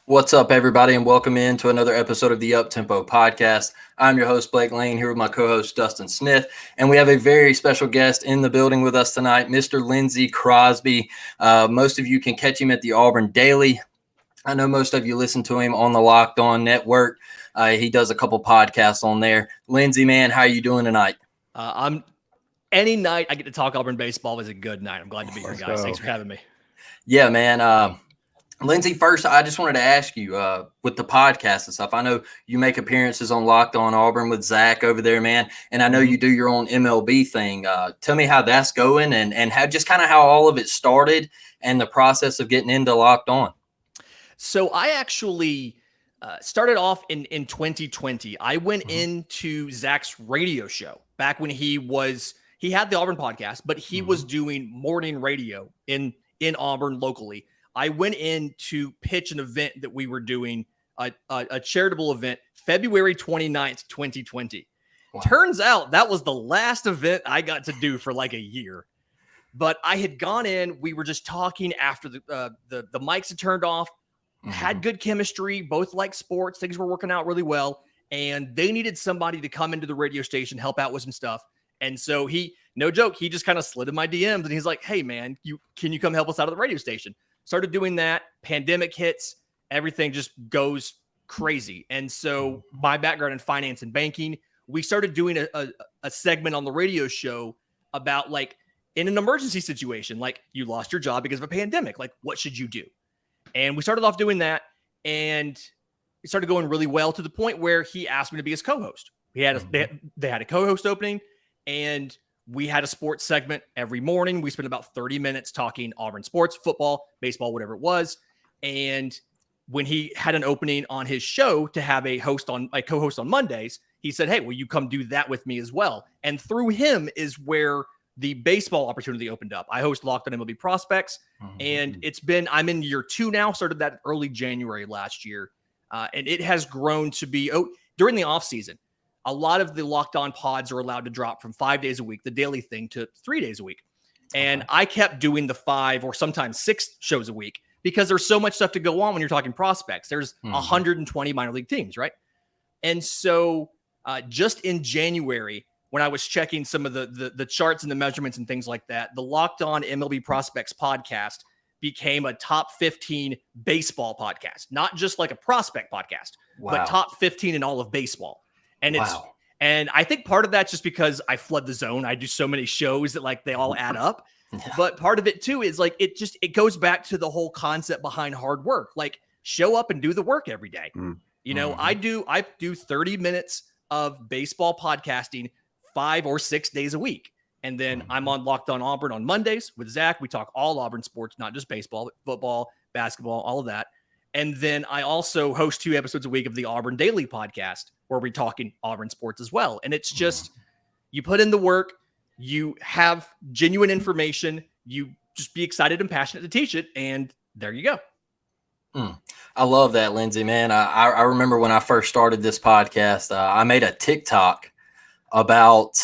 What's up, everybody, and welcome in to another episode of the Uptempo Podcast. I'm your host, Blake Lane, here with my co-host, Dustin Smith, and we have a very special guest in the building with us tonight, Mr. Lindsay Crosby. Most of you can catch him at the Auburn Daily. I know most of you listen to him on the Locked On Network. He does a couple podcasts on there. Lindsay, man, how are you doing tonight? Any night I get to talk Auburn baseball is a good night. I'm glad to be here, guys. Thanks for having me. Yeah, man. Lindsay, first, I just wanted to ask you with the podcast and stuff. I know you make appearances on Locked On Auburn with Zach over there, man. And I know you do your own MLB thing. Tell me how that's going and how just kind of how all of it started and the process of getting into Locked On. So I actually started off in 2020. I went into Zach's radio show back when he had the Auburn podcast, but he was doing morning radio in Auburn locally. I went in to pitch an event that we were doing, a charitable event, February 29th, 2020. Wow. Turns out that was the last event I got to do for like a year. But I had gone in, we were just talking after the mics had turned off, had good chemistry, both like sports, things were working out really well, and they needed somebody to come into the radio station, help out with some stuff. And so he, no joke, he just kind of slid in my DMs and he's like, hey man, can you come help us out at the radio station? Started doing that. Pandemic hits. Everything just goes crazy. And so my background in finance and banking, we started doing a segment on the radio show about like in an emergency situation, like you lost your job because of a pandemic, like what should you do? And we started off doing that and it started going really well to the point where he asked me to be his co-host. They had a co-host opening and we had a sports segment every morning. We spent about 30 minutes talking Auburn sports, football, baseball, whatever it was. And when he had an opening on his show to have a co-host on Mondays, he said, hey, will you come do that with me as well? And through him is where the baseball opportunity opened up. I host Locked On MLB Prospects, and I'm in year 2 now, started that early January last year. And it has grown to be, during the off season, a lot of the Locked On pods are allowed to drop from 5 days a week, the daily thing, to 3 days a week. And I kept doing the 5 or sometimes 6 shows a week because there's so much stuff to go on when you're talking prospects. There's 120 minor league teams, right? And so just in January, when I was checking some of the charts and the measurements and things like that, the Locked On MLB Prospects podcast became a top 15 baseball podcast, not just like a prospect podcast, but top 15 in all of baseball. And and I think part of that's just because I flood the zone. I do so many shows that like they all add up. But part of it too is like it goes back to the whole concept behind hard work. Like show up and do the work every day. You know, I do 30 minutes of baseball podcasting 5 or 6 days a week. And then I'm on Locked On Auburn on Mondays with Zach. We talk all Auburn sports, not just baseball, but football, basketball, all of that. And then I also host 2 episodes a week of the Auburn Daily podcast where we're talking Auburn sports as well. And it's just, you put in the work, you have genuine information, you just be excited and passionate to teach it. And there you go. I love that, Lindsay, man. I remember when I first started this podcast, I made a TikTok about,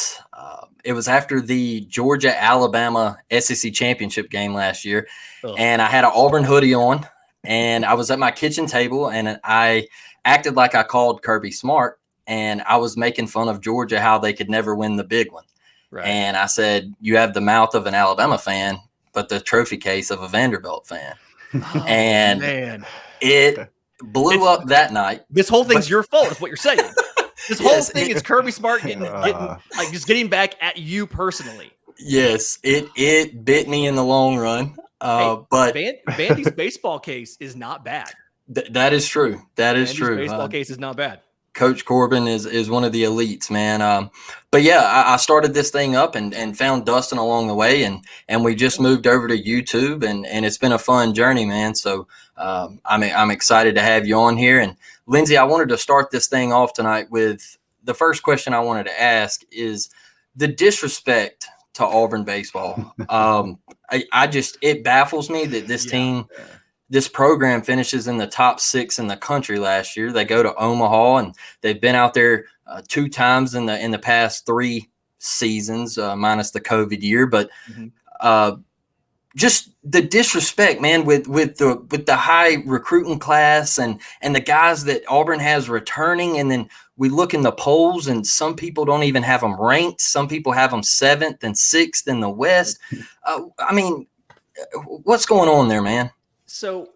it was after the Georgia-Alabama SEC championship game last year. And I had an Auburn hoodie on. And I was at my kitchen table and I acted like I called Kirby smart and I was making fun of Georgia, how they could never win the big one. Right. And I said, you have the mouth of an Alabama fan, but the trophy case of a Vanderbilt fan. It blew up that night. This whole thing's your fault is what you're saying. This whole thing is Kirby Smart getting back at you personally. Yes, it bit me in the long run. But Vandy's baseball case is not bad. That is true. Vandy's true. Baseball case is not bad. Coach Corbin is one of the elites, man. But yeah, I started this thing up and found Dustin along the way, and we just moved over to YouTube, and it's been a fun journey, man. So I'm excited to have you on here. And Lindsay, I wanted to start this thing off tonight with the first question I wanted to ask is the disrespect to Auburn baseball. It baffles me that this team, this program finishes in the top 6 in the country last year. They go to Omaha and they've been out there 2 times in the past 3 seasons, minus the COVID year. But just the disrespect, man, with the high recruiting class and the guys that Auburn has returning, and then we look in the polls, and some people don't even have them ranked. Some people have them 7th and 6th in the West. I mean, what's going on there, man? So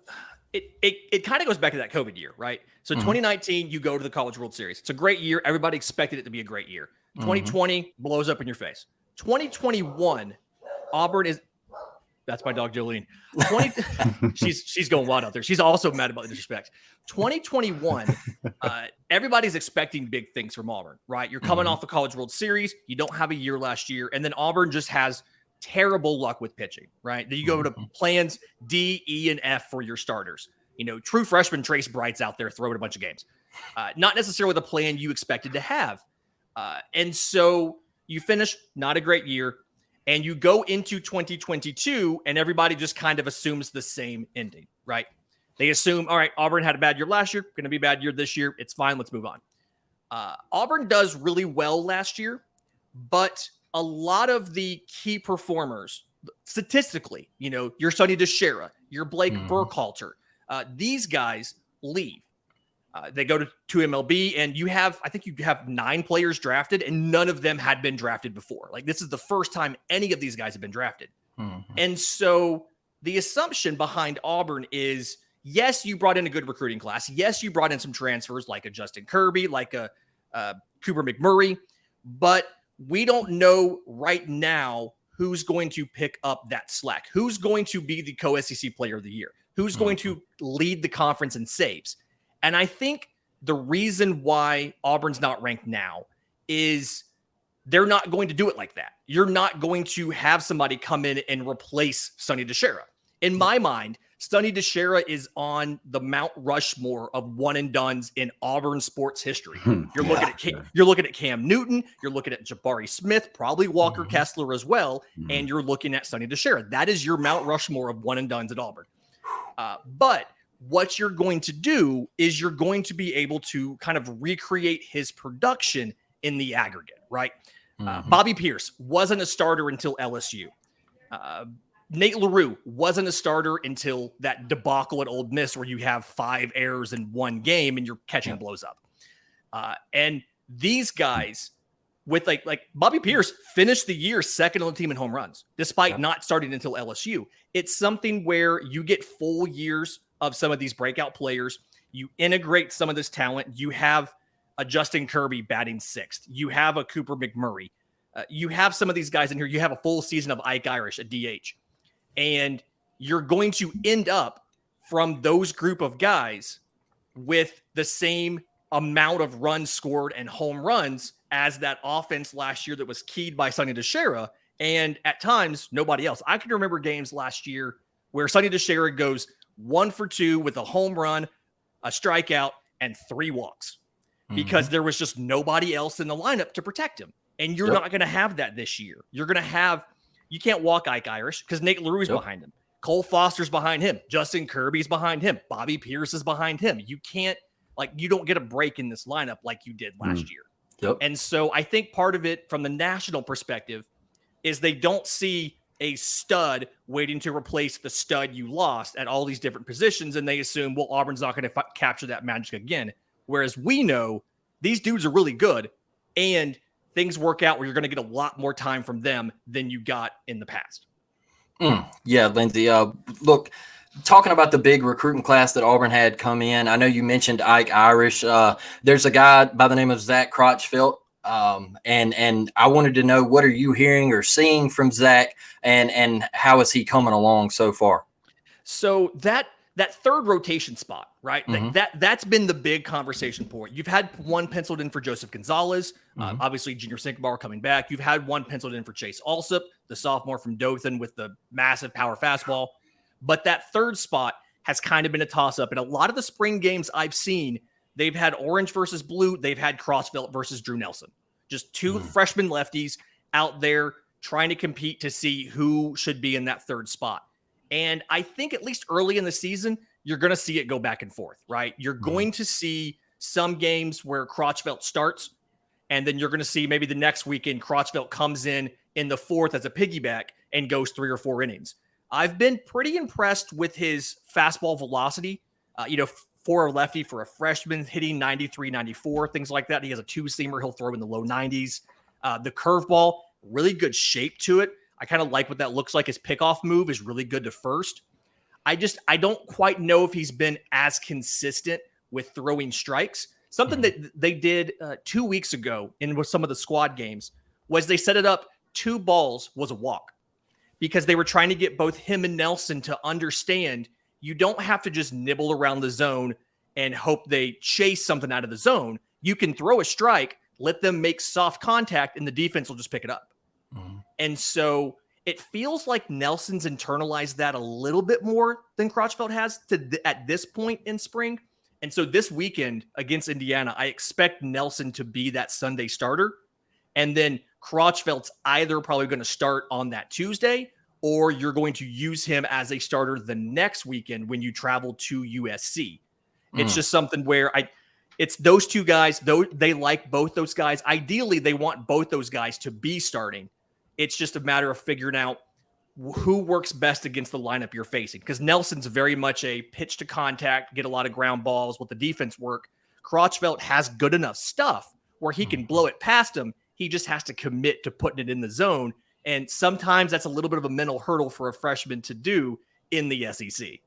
it kind of goes back to that COVID year, right? So 2019, you go to the College World Series. It's a great year. Everybody expected it to be a great year. 2020 blows up in your face. 2021, Auburn is. That's my dog Jolene. She's going wild out there. She's also mad about the disrespect. 2021, everybody's expecting big things from Auburn, right? You're coming off the College World Series. You don't have a year last year, and then Auburn just has terrible luck with pitching, right? Then you go to plans D, E, and F for your starters. You know, true freshman Trace Bright's out there throwing a bunch of games. Not necessarily the plan you expected to have. And so you finish not a great year, and you go into 2022, and everybody just kind of assumes the same ending, right? They assume, all right, Auburn had a bad year last year, going to be a bad year this year. It's fine. Let's move on. Auburn does really well last year, but a lot of the key performers, statistically, you know, your Sonny DeShera, your Blake Burkhalter, these guys leave. They go to MLB, and I think you have 9 players drafted, and none of them had been drafted before. Like, this is the first time any of these guys have been drafted. And so the assumption behind Auburn is, yes, you brought in a good recruiting class. Yes, you brought in some transfers like a Justin Kirby, like a Cooper McMurray, but we don't know right now who's going to pick up that slack, who's going to be the co-SEC player of the year, who's going to lead the conference in saves. And I think the reason why Auburn's not ranked now is they're not going to do it like that. You're not going to have somebody come in and replace Sonny DeShera. In my mind, Sonny DeShera is on the Mount Rushmore of one and dones in Auburn sports history. You're looking at Cam Newton, you're looking at Jabari Smith, probably Walker Kessler as well, and you're looking at Sonny DeShera. That is your Mount Rushmore of one and dones at Auburn. But what you're going to do is you're going to be able to kind of recreate his production in the aggregate, right? Bobby Pierce wasn't a starter until LSU. Nate LaRue wasn't a starter until that debacle at Ole Miss where you have 5 errors in one game and your catching blows up. And these guys with like Bobby Pierce finished the year second on the team in home runs, despite not starting until LSU. It's something where you get full years of some of these breakout players. You integrate some of this talent. You have a Justin Kirby batting 6th. You have a Cooper McMurray. You have some of these guys in here. You have a full season of Ike Irish at DH. And you're going to end up from those group of guys with the same amount of runs scored and home runs as that offense last year that was keyed by Sonny DeShera. And at times, nobody else. I can remember games last year where Sonny DeShera goes 1 for 2 with a home run, a strikeout, and 3 walks because there was just nobody else in the lineup to protect him. And you're not going to have that this year. You're going to have, you can't walk Ike Irish because Nate LaRue's behind him. Cole Foster's behind him. Justin Kirby's behind him. Bobby Pierce is behind him. You can't, you don't get a break in this lineup like you did last year. And so I think part of it from the national perspective is they don't see a stud waiting to replace the stud you lost at all these different positions. And they assume, well, Auburn's not going to capture that magic again. Whereas we know these dudes are really good and things work out where you're going to get a lot more time from them than you got in the past. Yeah, Lindsay, look, talking about the big recruiting class that Auburn had come in, I know you mentioned Ike Irish. There's a guy by the name of Zach Crotchfeld. And I wanted to know, what are you hearing or seeing from Zach, and how is he coming along so far? So that third rotation spot, right? That's been the big conversation point. You've had one penciled in for Joseph Gonzalez, obviously Junior Sinkbar coming back. You've had one penciled in for Chase Alsop, the sophomore from Dothan with the massive power fastball. But that third spot has kind of been a toss-up. And a lot of the spring games I've seen, they've had orange versus blue. They've had Crossvelt versus Drew Nelson. Just 2 freshman lefties out there trying to compete to see who should be in that third spot. And I think at least early in the season, you're going to see it go back and forth, right? You're going to see some games where Crotchvelt starts, and then you're going to see maybe the next weekend Crotchvelt comes in the 4th as a piggyback and goes 3 or 4 innings. I've been pretty impressed with his fastball velocity. For a lefty, for a freshman, hitting 93, 94, things like that. He has a two-seamer he'll throw in the low 90s. The curveball, really good shape to it. I kind of like what that looks like. His pickoff move is really good to first. I don't quite know if he's been as consistent with throwing strikes. Something that they did 2 weeks ago in some of the squad games was they set it up 2 balls was a walk, because they were trying to get both him and Nelson to understand you don't have to just nibble around the zone and hope they chase something out of the zone. You can throw a strike, let them make soft contact, and the defense will just pick it up. Mm-hmm. And so it feels like Nelson's internalized that a little bit more than Crotchfeld has at this point in spring. And so this weekend against Indiana, I expect Nelson to be that Sunday starter. And then Crotchfeld's either probably going to start on that Tuesday, or you're going to use him as a starter the next weekend when you travel to USC. It's just something where it's those 2 guys, though they like both those guys. Ideally, they want both those guys to be starting. It's just a matter of figuring out who works best against the lineup you're facing, because Nelson's very much a pitch to contact, get a lot of ground balls, with the defense work. Crotchfeld has good enough stuff where he can blow it past him. He just has to commit to putting it in the zone. And sometimes that's a little bit of a mental hurdle for a freshman to do in the SEC.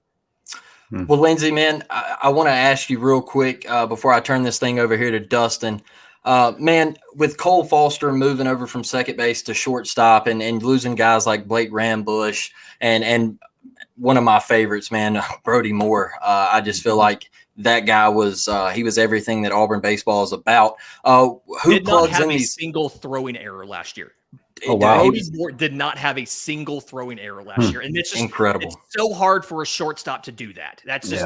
Well, Lindsay, man, I want to ask you real quick before I turn this thing over here to Dustin. Man, with Cole Foster moving over from second base to shortstop and losing guys like Blake Rambush and one of my favorites, man, Brody Moore. I just feel like that guy was he was everything that Auburn baseball is about. Who did not plugs have in a these? single throwing error last year. Oh, wow. Brody Moore did not have a single throwing error last year. And it's just incredible. It's so hard for a shortstop to do that. That's just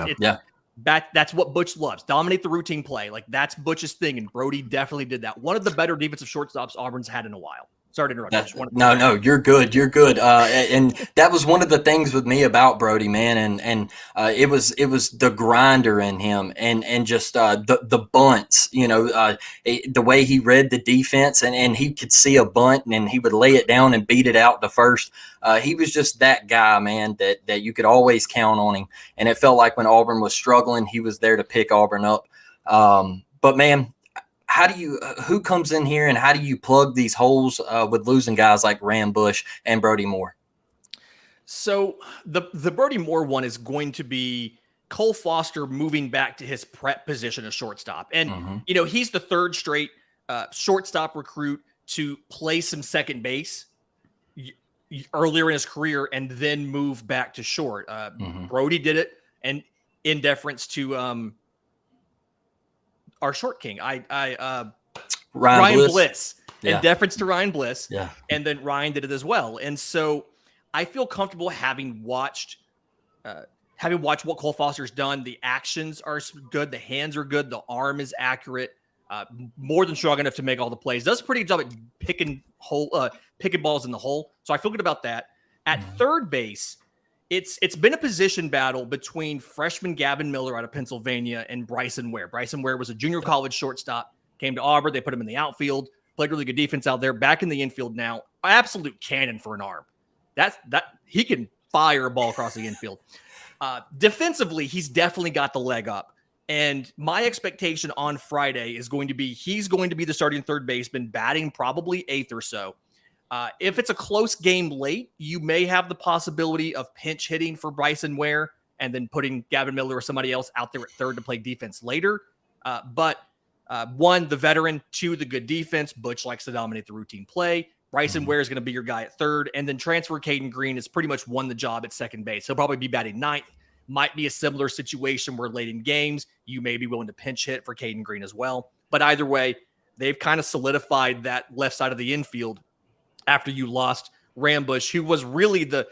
that's what Butch loves. Dominate the routine play. Like, that's Butch's thing, and Brody definitely did that. One of the better defensive shortstops Auburn's had in a while. Sorry to interrupt. No, you're good. You're good. And that was one of the things with me about Brody, man. And it was the grinder in him and just the bunts, the way he read the defense and he could see a bunt and he would lay it down and beat it out to first. He was just that guy, man, that you could always count on him. And it felt like when Auburn was struggling, he was there to pick Auburn up. But man, who comes in here and how do you plug these holes with losing guys like Rambush and Brody Moore? So the Brody Moore one is going to be Cole Foster moving back to his prep position as shortstop. And, he's the 3rd straight shortstop recruit to play some second base earlier in his career and then move back to short. Brody did it, and in deference to our short king, Ryan Bliss. In deference to Ryan Bliss. Yeah. And then Ryan did it as well. And so I feel comfortable having watched what Cole Foster's done. The actions are good. The hands are good. The arm is accurate. More than strong enough to make all the plays. Does a pretty good job at picking balls in the hole. So I feel good about that. At third base, it's been a position battle between freshman Gavin Miller out of Pennsylvania and Bryson Ware. Bryson Ware was a junior college shortstop, came to Auburn. They put him in the outfield, played really good defense out there, back in the infield now. Absolute cannon for an arm. That he can fire a ball across the infield. Defensively, he's definitely got the leg up. And my expectation on Friday is going to be he's going to be the starting third baseman, batting probably 8th or so. If it's a close game late, you may have the possibility of pinch hitting for Bryson Ware and then putting Gavin Miller or somebody else out there at third to play defense later. But one, the veteran; 2, the good defense. Butch likes to dominate the routine play. Bryson Ware is going to be your guy at third. And then transfer Caden Green has pretty much won the job at second base. He'll probably be batting 9th. Might be a similar situation where late in games, you may be willing to pinch hit for Caden Green as well. But either way, they've kind of solidified that left side of the infield after you lost Rambush, who was really the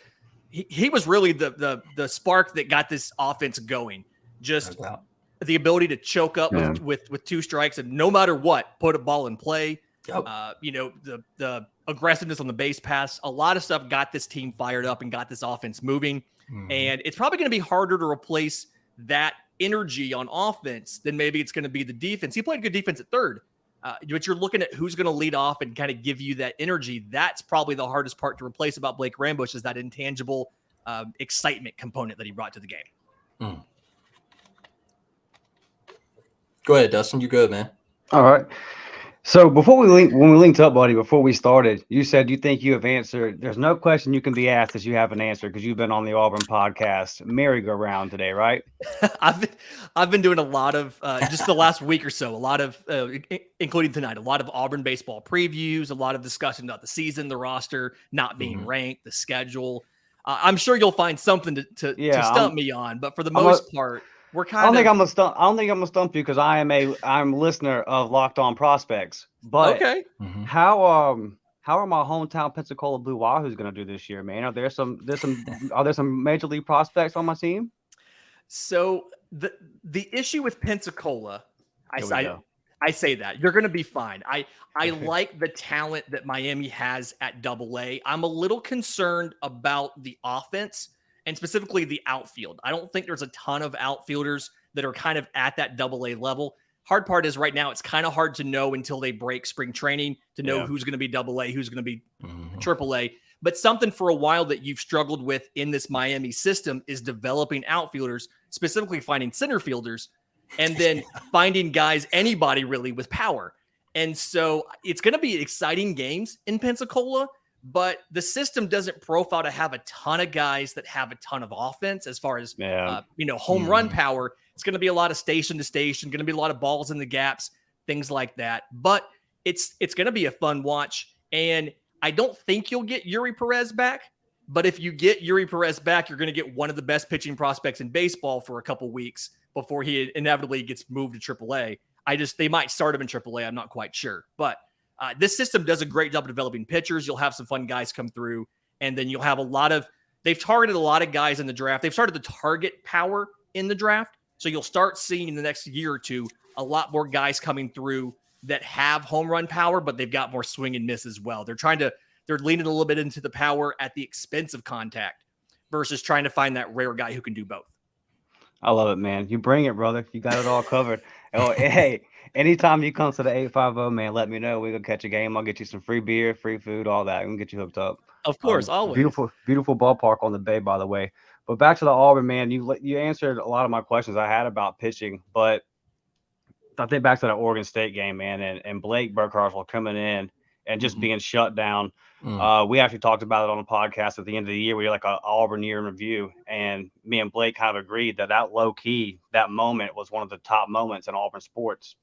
spark that got this offense going. Just the ability to choke up with 2 strikes and no matter what, put a ball in play. Yep. The aggressiveness on the base pass, a lot of stuff got this team fired up and got this offense moving. And it's probably going to be harder to replace that energy on offense than maybe it's going to be the defense. He played good defense at third. But you're looking at who's going to lead off and kind of give you that energy. That's probably the hardest part to replace about Blake Rambush is that intangible excitement component that he brought to the game. Mm. Go ahead, Dustin. You good, man? All right. So when we linked up, buddy, before we started, you said you think you have answered. There's no question you can be asked that you haven't answered because you've been on the Auburn podcast merry-go-round today, right? I've been doing a lot of just the last week or so, a lot of including tonight, a lot of Auburn baseball previews, a lot of discussion about the season, the roster not being ranked, the schedule. I'm sure you'll find something to stump me on, but for the most part, we're kind of. I don't think I'm gonna stump you because I'm a listener of Locked On Prospects. But okay, how are my hometown Pensacola Blue Wahoos gonna do this year, man? Are there some major league prospects on my team? So the issue with Pensacola, I say that you're going to be fine. I like the talent that Miami has at AA. I'm a little concerned about the offense and specifically the outfield. I don't think there's a ton of outfielders that are kind of at that AA level. Hard part is right now it's kind of hard to know until they break spring training to know who's going to be AA, who's going to be AAA. But something for a while that you've struggled with in this Miami system is developing outfielders, specifically finding center fielders, and then finding guys, anybody really with power. And so it's going to be exciting games in Pensacola, but the system doesn't profile to have a ton of guys that have a ton of offense as far as, home run power. It's going to be a lot of station to station, going to be a lot of balls in the gaps, things like that. But it's going to be a fun watch. And I don't think you'll get Yuri Perez back, but if you get Yuri Perez back, you're going to get one of the best pitching prospects in baseball for a couple weeks before he inevitably gets moved to AAA. They might start him in AAA. I'm not quite sure, but this system does a great job of developing pitchers. You'll have some fun guys come through, and then you'll have they've targeted a lot of guys in the draft. They've started to target power in the draft. So you'll start seeing in the next year or two, a lot more guys coming through that have home run power, but they've got more swing and miss as well. They're leaning a little bit into the power at the expense of contact versus trying to find that rare guy who can do both. I love it, man. You bring it, brother. You got it all covered. Oh, hey, anytime you come to the 850, man, let me know. We're going to catch a game. I'll get you some free beer, free food, all that. I'm going to get you hooked up. Of course, always. Beautiful ballpark on the bay, by the way. But back to the Auburn, man, you answered a lot of my questions I had about pitching, but I think back to the Oregon State game, man, and Blake Burkhardt coming in and just being shut down. We actually talked about it on the podcast at the end of the year. We were like an Auburn year in review, and me and Blake kind of agreed that low key, that moment was one of the top moments in Auburn sports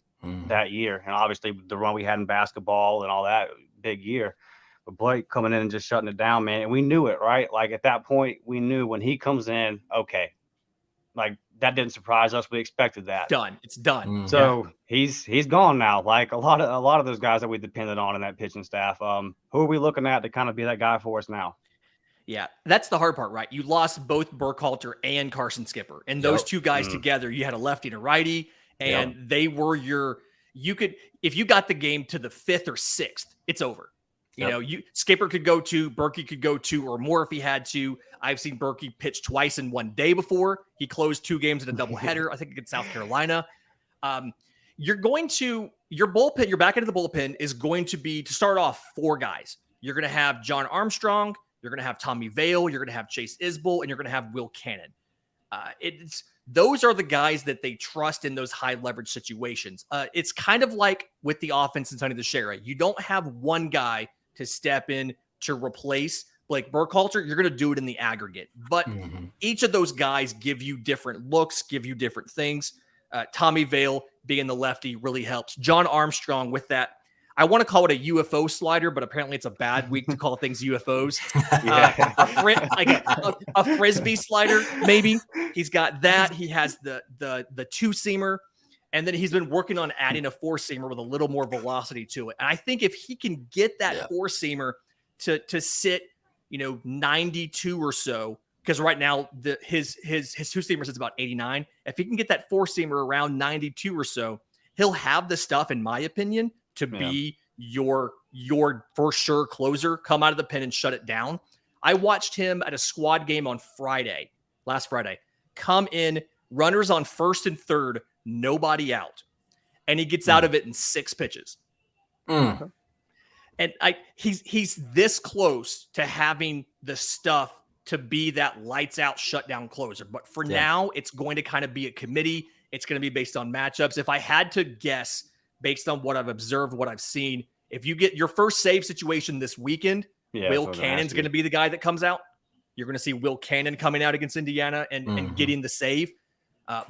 that year. And obviously the run we had in basketball and all that, big year. But Blake coming in and just shutting it down, man. And we knew it, right? Like at that point, we knew when he comes in, okay, like that didn't surprise us. We expected that. It's done. So he's gone now. Like a lot of those guys that we depended on in that pitching staff. Who are we looking at to kind of be that guy for us now? Yeah, that's the hard part, right? You lost both Burkhalter and Carson Skipper, and those two guys together, you had a lefty and a righty, and they were if you got the game to the 5th or 6th, it's over. You know, Skipper could go 2, Berkey could go 2 or more if he had to. I've seen Berkey pitch twice in one day before. He closed 2 games in a doubleheader, I think against South Carolina. Your back end of the bullpen is going to be, to start off, 4 guys. You're going to have John Armstrong, you're going to have Tommy Vale, you're going to have Chase Isbell, and you're going to have Will Cannon. Those are the guys that they trust in those high leverage situations. It's kind of like with the offense in Sonny DeShera. You don't have one guy to step in to replace Blake Burkhalter. You're going to do it in the aggregate. But each of those guys give you different looks, give you different things. Tommy Vale being the lefty really helps. John Armstrong with that, I want to call it a UFO slider, but apparently it's a bad week to call things UFOs. A frisbee slider, maybe. He's got that. He has the 2-seamer. And then he's been working on adding a 4-seamer with a little more velocity to it. And I think if he can get that 4-seamer to sit, 92 or so, because right now his 2-seamer sits about 89. If he can get that 4-seamer around 92 or so, he'll have the stuff, in my opinion, to be your for sure closer, come out of the pen and shut it down. I watched him at a squad game on last Friday, come in, runners on 1st and 3rd, nobody out. And he gets out of it in 6 pitches. And he's this close to having the stuff to be that lights out shutdown closer. But for now, it's going to kind of be a committee. It's going to be based on matchups. If I had to guess based on what I've observed, what I've seen, if you get your first save situation this weekend, Will Cannon's going to be the guy that comes out. You're going to see Will Cannon coming out against Indiana and getting the save.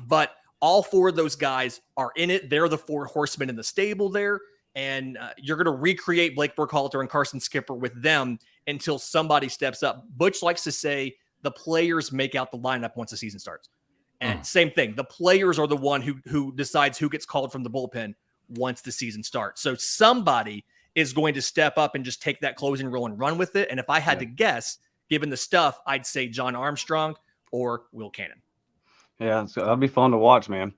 But all four of those guys are in it. They're the four horsemen in the stable there. And you're going to recreate Blake Burkhalter and Carson Skipper with them until somebody steps up. Butch likes to say the players make out the lineup once the season starts. And same thing. The players are the one who decides who gets called from the bullpen once the season starts. So somebody is going to step up and just take that closing role and run with it. And if I had to guess, given the stuff, I'd say John Armstrong or Will Cannon. Yeah, that'll be fun to watch, man.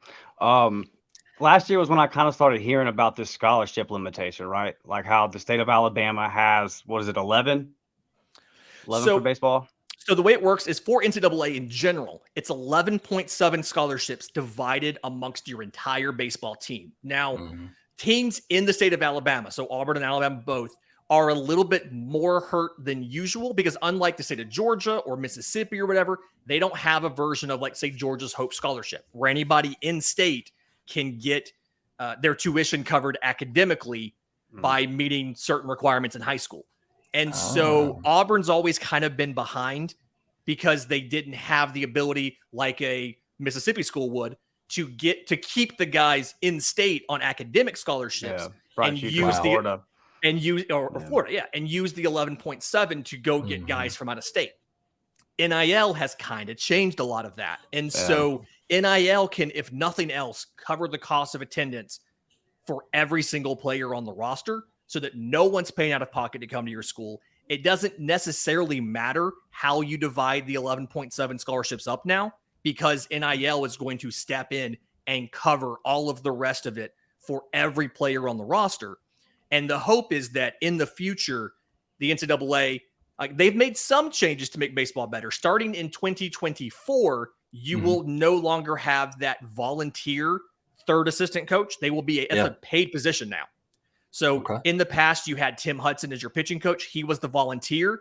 Last year was when I kind of started hearing about this scholarship limitation, right? Like how the state of Alabama has, 11 for baseball? So the way it works is for NCAA in general, it's 11.7 scholarships divided amongst your entire baseball team. Now, teams in the state of Alabama, so Auburn and Alabama both, are a little bit more hurt than usual because unlike the state of Georgia or Mississippi or whatever, they don't have a version of, like, say, Georgia's Hope Scholarship, where anybody in state can get their tuition covered academically by meeting certain requirements in high school. And so Auburn's always kind of been behind because they didn't have the ability, like a Mississippi school would, to keep the guys in state on academic scholarships and use the Florida, and use the 11.7 to go get guys from out of state. NIL has kind of changed a lot of that. And so NIL can, if nothing else, cover the cost of attendance for every single player on the roster so that no one's paying out of pocket to come to your school. It doesn't necessarily matter how you divide the 11.7 scholarships up now, because NIL is going to step in and cover all of the rest of it for every player on the roster. And the hope is that in the future, the NCAA, they've made some changes to make baseball better. Starting in 2024, you will no longer have that volunteer third assistant coach. They will be a paid position now. So in the past, you had Tim Hudson as your pitching coach. He was the volunteer.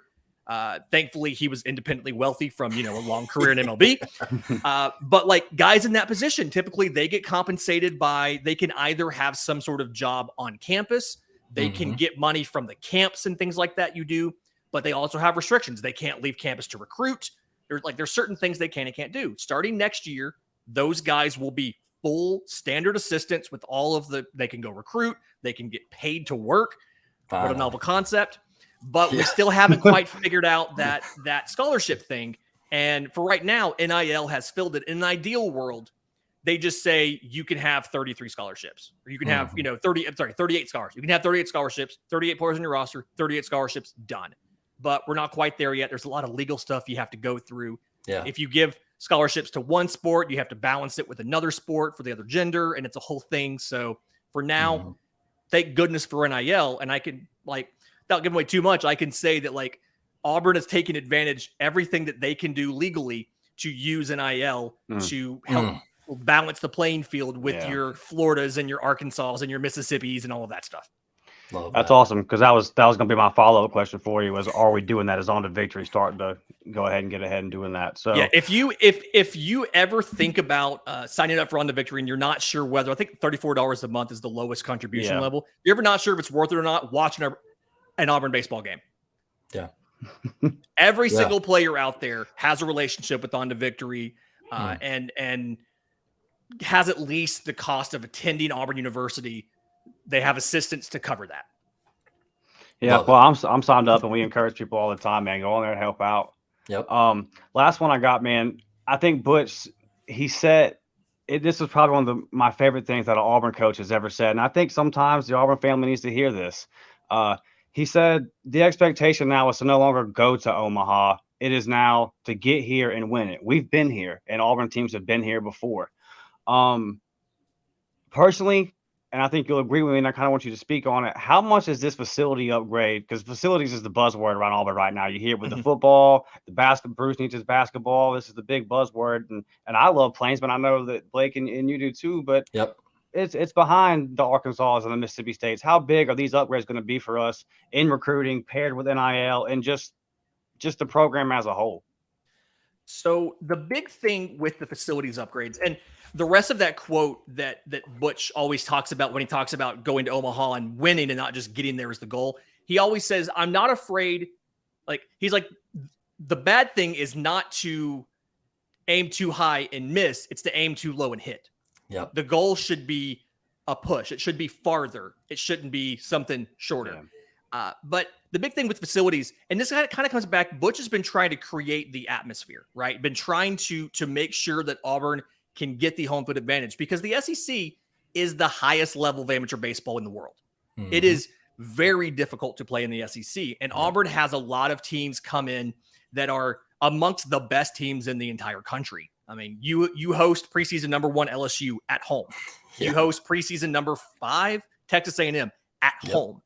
Thankfully, he was independently wealthy from, a long career in MLB. But like guys in that position, typically they get compensated they can either have some sort of job on campus. They can get money from the camps and things like that you do, but they also have restrictions. They can't leave campus to recruit. There's certain things they can and can't do. Starting next year, those guys will be full standard assistants with all of they can go recruit. They can get paid to work. What a novel concept. But we still haven't quite figured out that scholarship thing. And for right now, NIL has filled it. In an ideal world, they just say you can have 33 scholarships, or you can have, 38 scholarships. You can have 38 scholarships, 38 players on your roster, 38 scholarships, done. But we're not quite there yet. There's a lot of legal stuff you have to go through. Yeah. If you give scholarships to one sport, you have to balance it with another sport for the other gender, and it's a whole thing. So for now, thank goodness for NIL. And I can, without giving away too much, I can say that Auburn has taken advantage everything that they can do legally to use NIL to help balance the playing field with your Floridas and your Arkansas and your Mississippis and all of that stuff. That's awesome, because that was going to be my follow-up question for you, was are we doing that? Is On to Victory starting to go ahead and get ahead and doing that? So yeah, if you ever think about signing up for On to Victory and you're not sure whether, I think $34 a month is the lowest contribution level. You're ever not sure if it's worth it or not, watch an Auburn baseball game. Yeah. Every single player out there has a relationship with On to Victory and has at least the cost of attending Auburn University. They have assistants to cover that. Yeah, well, I'm signed up, and we encourage people all the time, man. Go on there and help out. Yep. Last one I got, man. I think Butch, he said, this is probably one of my favorite things that an Auburn coach has ever said, and I think sometimes the Auburn family needs to hear this. He said the expectation now is to no longer go to Omaha. It is now to get here and win it. We've been here, and Auburn teams have been here before. Personally, and I think you'll agree with me, and I kind of want you to speak on it. How much is this facility upgrade? Because facilities is the buzzword around Auburn right now. You hear it with the football, the basketball. Bruce needs his basketball. This is the big buzzword, and I love Plainsman. I know that Blake and you do too. But it's behind the Arkansas and the Mississippi States. How big are these upgrades going to be for us in recruiting, paired with NIL, and just the program as a whole? So the big thing with the facilities upgrades and the rest of that quote that Butch always talks about when he talks about going to Omaha and winning and not just getting there is the goal. He always says, I'm not afraid. Like, he's like, the bad thing is not to aim too high and miss. It's to aim too low and hit. Yep. The goal should be a push. It should be farther. It shouldn't be something shorter. But the big thing with facilities, and this kind of comes back, Butch has been trying to create the atmosphere, right? Been trying to make sure that Auburn can get the home field advantage because the SEC is the highest level of amateur baseball in the world. Mm-hmm. It is very difficult to play in the SEC, and Auburn has a lot of teams come in that are amongst the best teams in the entire country. I mean, you host preseason number 1 LSU at home. You host preseason number 5 Texas A&M at home.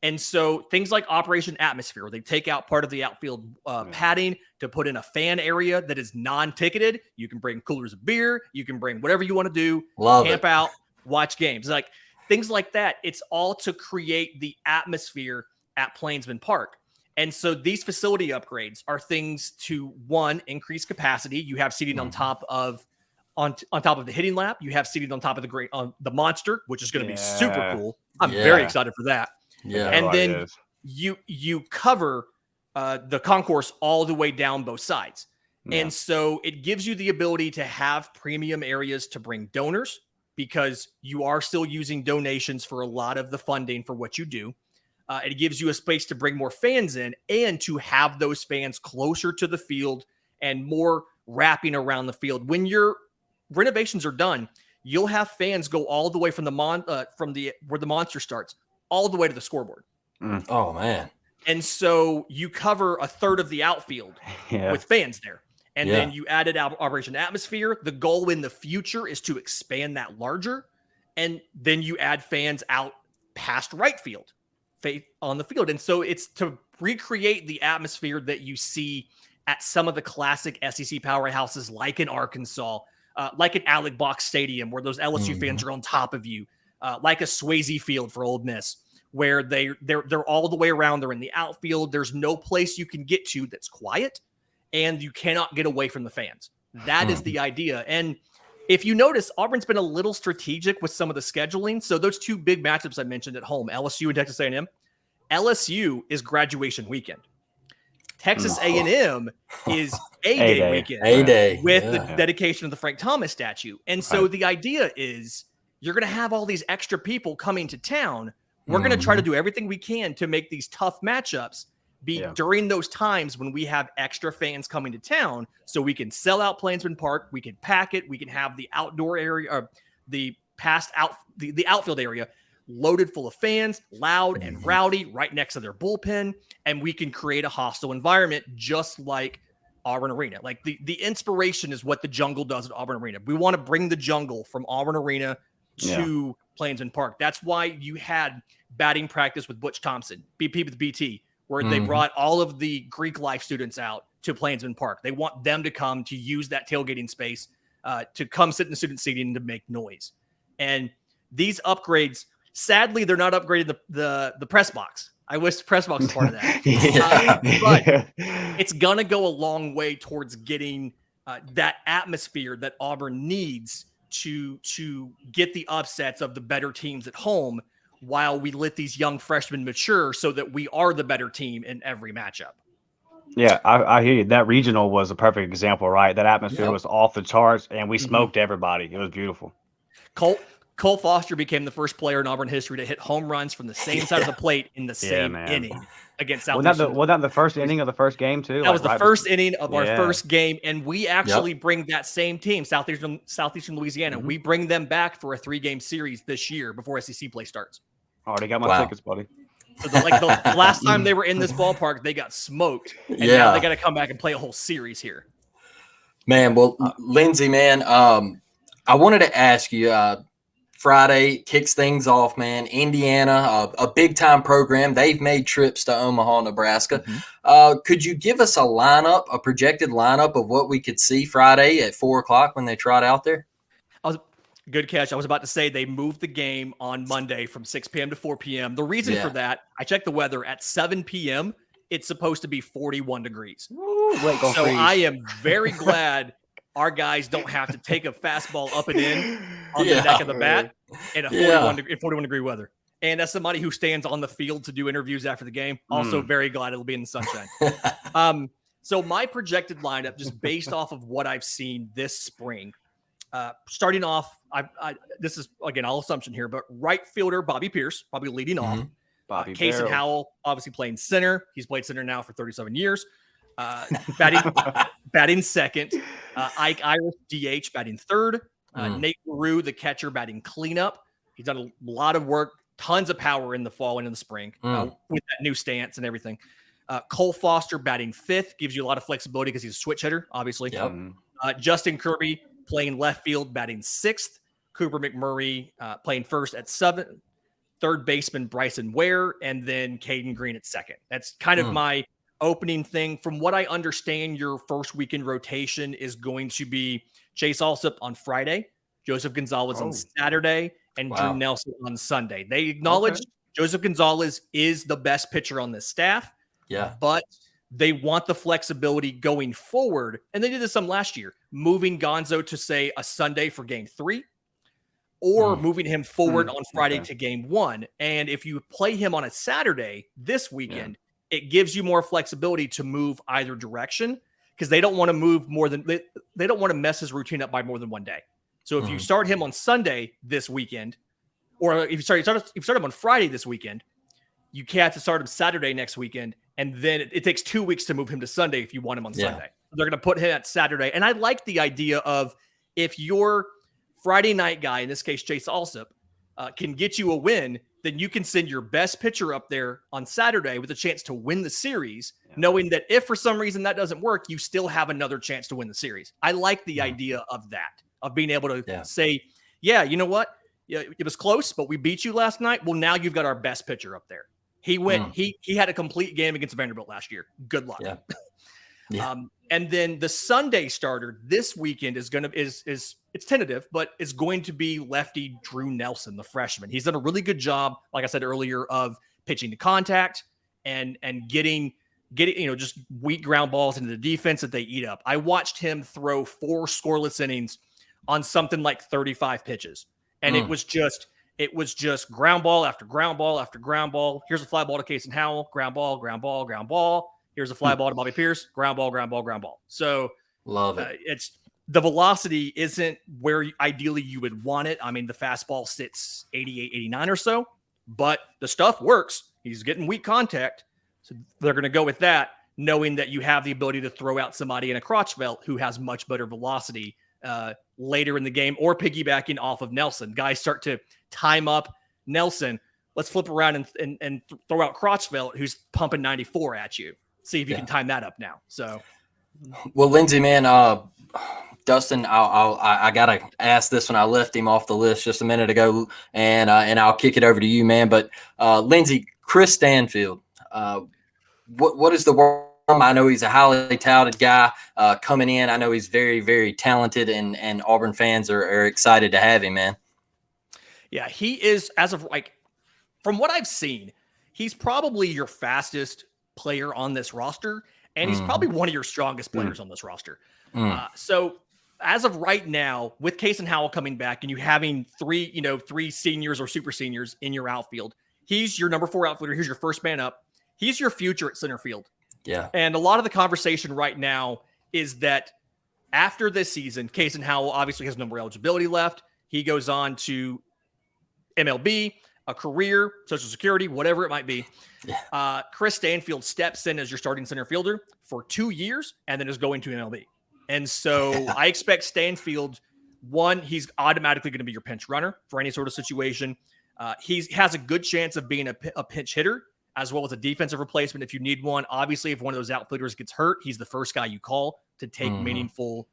And so things like Operation Atmosphere, they take out part of the outfield padding to put in a fan area that is non-ticketed. You can bring coolers of beer. You can bring whatever you want to do. Camp out, watch games. Like things like that. It's all to create the atmosphere at Plainsman Park. And so these facility upgrades are things to, one, increase capacity. You have seating on top of the hitting lap. You have seating on top of the monster, which is going to be super cool. I'm very excited for that. Yeah, and then you cover the concourse all the way down both sides. Yeah. And so it gives you the ability to have premium areas to bring donors because you are still using donations for a lot of the funding for what you do. It gives you a space to bring more fans in and to have those fans closer to the field and more wrapping around the field. When your renovations are done, you'll have fans go all the way from where the monster starts all the way to the scoreboard. Oh, man. And so you cover a third of the outfield with fans there. And then you added Operation Atmosphere. The goal in the future is to expand that larger. And then you add fans out past right field on the field. And so it's to recreate the atmosphere that you see at some of the classic SEC powerhouses like in Arkansas, like at Alec Box Stadium, where those LSU fans are on top of you. Like a Swayze Field for Ole Miss, where they're all the way around. They're in the outfield. There's no place you can get to that's quiet, and you cannot get away from the fans. That is the idea. And if you notice, Auburn's been a little strategic with some of the scheduling. So those 2 big matchups I mentioned at home, LSU and Texas A&M. LSU is graduation weekend. Texas A&M is A-Day weekend with the dedication of the Frank Thomas statue. And so the idea is you're going to have all these extra people coming to town. We're going to try to do everything we can to make these tough matchups be during those times when we have extra fans coming to town so we can sell out Plainsman Park. We can pack it. We can have the outdoor area or the outfield area loaded full of fans, loud and rowdy right next to their bullpen. And we can create a hostile environment just like Auburn Arena. Like the inspiration is what the jungle does at Auburn Arena. We want to bring the jungle from Auburn Arena to Plainsman Park. That's why you had batting practice with Butch Thompson, BP with BT, where they brought all of the Greek life students out to Plainsman Park. They want them to come to use that tailgating space to come sit in the student seating to make noise. And these upgrades, sadly, they're not upgrading the press box. I wish the press box was part of that. But it's going to go a long way towards getting that atmosphere that Auburn needs to get the upsets of the better teams at home while we let these young freshmen mature so that we are the better team in every matchup. Yeah, I hear you. That regional was a perfect example, right? That atmosphere was off the charts, and we smoked everybody. It was beautiful. Cole Foster became the first player in Auburn history to hit home runs from the same side of the plate in the same inning against Southeastern. Was that the first inning of the first game, too? That was the first inning of our first game, and we actually bring that same team, Southeastern Louisiana, we bring them back for a 3-game series this year before SEC play starts. Already got my tickets, buddy. So the last time they were in this ballpark, they got smoked, and now they got to come back and play a whole series here. Man, well, Lindsay, man, I wanted to ask you, Friday kicks things off, man. Indiana, a big-time program. They've made trips to Omaha, Nebraska. Could you give us a projected lineup of what we could see Friday at 4 o'clock when they trot out there? Good catch. I was about to say they moved the game on Monday from 6 p.m. to 4 p.m. The reason for that, I checked the weather at 7 p.m., it's supposed to be 41 degrees. Wait, go So freeze. I am very glad our guys don't have to take a fastball up and in on the neck of the bat in a 41 degree weather. And as somebody who stands on the field to do interviews after the game, also very glad it'll be in the sunshine. So my projected lineup, just based off of what I've seen this spring, starting off, this is, again, all assumption here, but right fielder Bobby Pierce, probably leading off. Case and Howell, obviously playing center. He's played center now for 37 years. Batting second. Ike Irish, DH, batting third. Nate LaRue, the catcher, batting cleanup. He's done a lot of work, tons of power in the fall and in the spring with that new stance and everything. Cole Foster batting fifth, gives you a lot of flexibility because he's a switch hitter, obviously. Justin Kirby playing left field, batting sixth. Cooper McMurray playing first at seventh. Third baseman Bryson Ware, and then Caden Green at second. That's kind of my opening thing. From what I understand, your first weekend rotation is going to be Chase Alsop on Friday, Joseph Gonzalez on Saturday, and Drew Nelson on Sunday. They acknowledge Joseph Gonzalez is the best pitcher on this staff. But they want the flexibility going forward. And they did this some last year, moving Gonzo to, say, a Sunday for game 3 or moving him forward on Friday to game 1. And if you play him on a Saturday this weekend, it gives you more flexibility to move either direction because they don't want to move more than they don't want to mess his routine up by more than one day. So if you start him on Sunday this weekend, or if you start him on Friday this weekend, you can't have to start him Saturday next weekend. And then it takes 2 weeks to move him to Sunday if you want him on Sunday. They're going to put him at Saturday. And I like the idea of if your Friday night guy, in this case, Chase Alsop, can get you a win, then you can send your best pitcher up there on Saturday with a chance to win the series, knowing that if for some reason that doesn't work, you still have another chance to win the series. I like the idea of that, of being able to say, you know what? Yeah, it was close, but we beat you last night. Well, now you've got our best pitcher up there. He went. He had a complete game against Vanderbilt last year. Good luck. And then the Sunday starter this weekend is it's tentative, but it's going to be lefty Drew Nelson, the freshman. He's done a really good job, like I said earlier, of pitching to contact and getting just weak ground balls into the defense that they eat up. I watched him throw 4 scoreless innings on something like 35 pitches, and it was just ground ball after ground ball after ground ball. Here's a fly ball to Case and Howell, ground ball, ground ball, ground ball. Here's a fly ball to Bobby Pierce, ground ball, ground ball, ground ball. So love it. It's the velocity isn't where ideally you would want it. I mean, the fastball sits 88, 89 or so, but the stuff works. He's getting weak contact. So they're going to go with that, knowing that you have the ability to throw out somebody in a Crotchville who has much better velocity later in the game, or piggybacking off of Nelson. Guys start to time up Nelson. Let's flip around and throw out Crotchville, who's pumping 94 at you. See if you can time that up now. So, well, Lindsay, man, Dustin, I gotta ask this one. I left him off the list just a minute ago, and I'll kick it over to you, man. But Lindsay, Chris Stanfield, what is the word? I know he's a highly touted guy coming in. I know he's very, very talented, and Auburn fans are excited to have him, man. Yeah, he is, as of from what I've seen, he's probably your fastest player on this roster, and he's probably one of your strongest players on this roster. So as of right now, with Case and Howell coming back and you having three seniors or super seniors in your outfield, he's your number 4 outfielder. He's your first man up. He's your future at center field. Yeah. And a lot of the conversation right now is that after this season, Case and Howell obviously has no more eligibility left. He goes on to MLB, a career, Social Security, whatever it might be. Yeah. Chris Stanfield steps in as your starting center fielder for 2 years and then is going to MLB. And so I expect Stanfield, one, he's automatically going to be your pinch runner for any sort of situation. He has a good chance of being a pinch hitter as well as a defensive replacement if you need one. Obviously, if one of those outfielders gets hurt, he's the first guy you call to take meaningful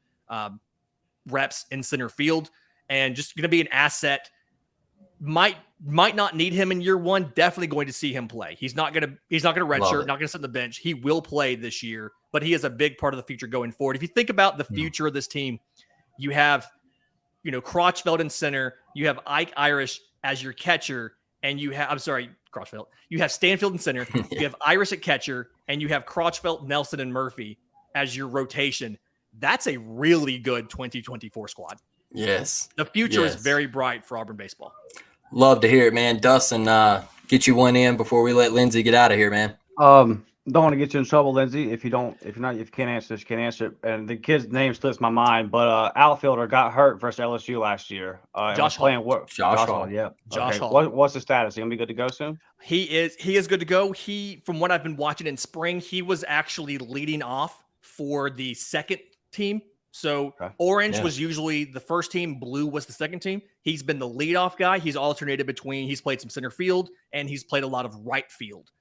reps in center field, and just going to be an asset. Might not need him in year 1. Definitely going to see him play. He's not going to redshirt, not going to sit on the bench. He will play this year, but he is a big part of the future going forward. If you think about the future of this team, you have, Crotchveld in center, you have Ike Irish as your catcher, and you have, Crotchfeld. You have Stanfield in center. You have Irish at catcher, and you have Crotchfeld, Nelson, and Murphy as your rotation. That's a really good 2024 squad. Yes. The future is very bright for Auburn baseball. Love to hear it, man. Dustin, get you one in before we let Lindsay get out of here, man. Don't want to get you in trouble, Lindsay. If you can't answer this, you can't answer it. And the kid's name slips my mind, but outfielder got hurt versus LSU last year. Josh Hall. Josh Hall, yeah. Josh Hall. What's the status? He gonna be good to go soon? He is good to go. From what I've been watching in spring, he was actually leading off for the second team. So Orange was usually the first team, blue was the second team. He's been the leadoff guy. He's alternated between, he's played some center field, and he's played a lot of right field.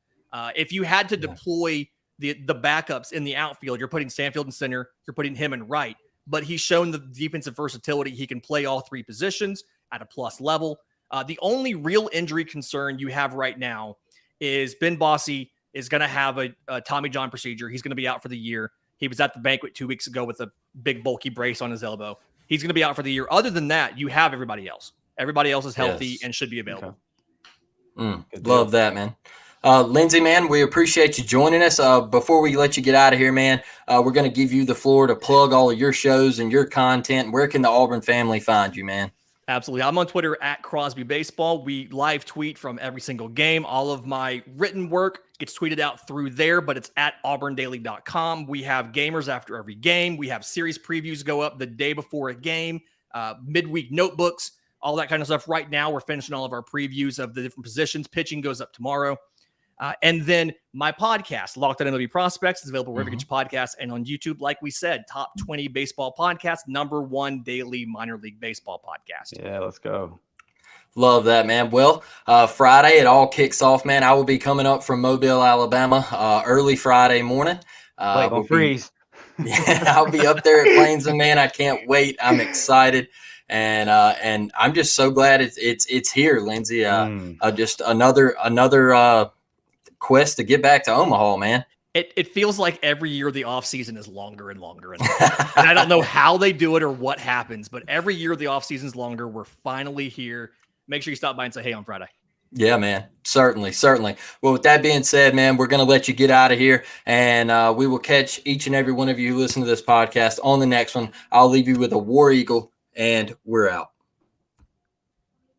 If you had to deploy the backups in the outfield, you're putting Stanfield in center, you're putting him in right. But he's shown the defensive versatility. He can play all three positions at a plus level. The only real injury concern you have right now is Ben Bossy is going to have a Tommy John procedure. He's going to be out for the year. He was at the banquet 2 weeks ago with a big bulky brace on his elbow. He's going to be out for the year. Other than that, you have everybody else. Everybody else is healthy and should be available. Love that, man. Lindsay, man, we appreciate you joining us. Before we let you get out of here, man, we're going to give you the floor to plug all of your shows and your content. Where can the Auburn family find you, man? Absolutely. I'm on Twitter at Crosby Baseball. We live tweet from every single game. All of my written work gets tweeted out through there, but it's at auburndaily.com. We have gamers after every game. We have series previews go up the day before a game, midweek notebooks, all that kind of stuff. Right now, we're finishing all of our previews of the different positions. Pitching goes up tomorrow. And then my podcast, Locked On MLB Prospects, is available wherever you get your podcasts and on YouTube. Like we said, top 20 baseball podcast, #1 daily minor league baseball podcast. Yeah, let's go. Love that, man. Well, Friday, it all kicks off, man. I will be coming up from Mobile, Alabama, early Friday morning. Don't freeze. I'll be up there at Plainsman, man. I can't wait. I'm excited. And I'm just so glad it's here, Lindsay. Just another quest to get back to Omaha, man. It feels like every year the off season is longer and longer and longer. And I don't know how they do it or what happens, but every year the off season is longer. We're finally here. Make sure you stop by and say hey on Friday. Yeah, man. Certainly. Well, with that being said, man, we're going to let you get out of here, and we will catch each and every one of you who listen to this podcast on the next one. I'll leave you with a War Eagle, and we're out.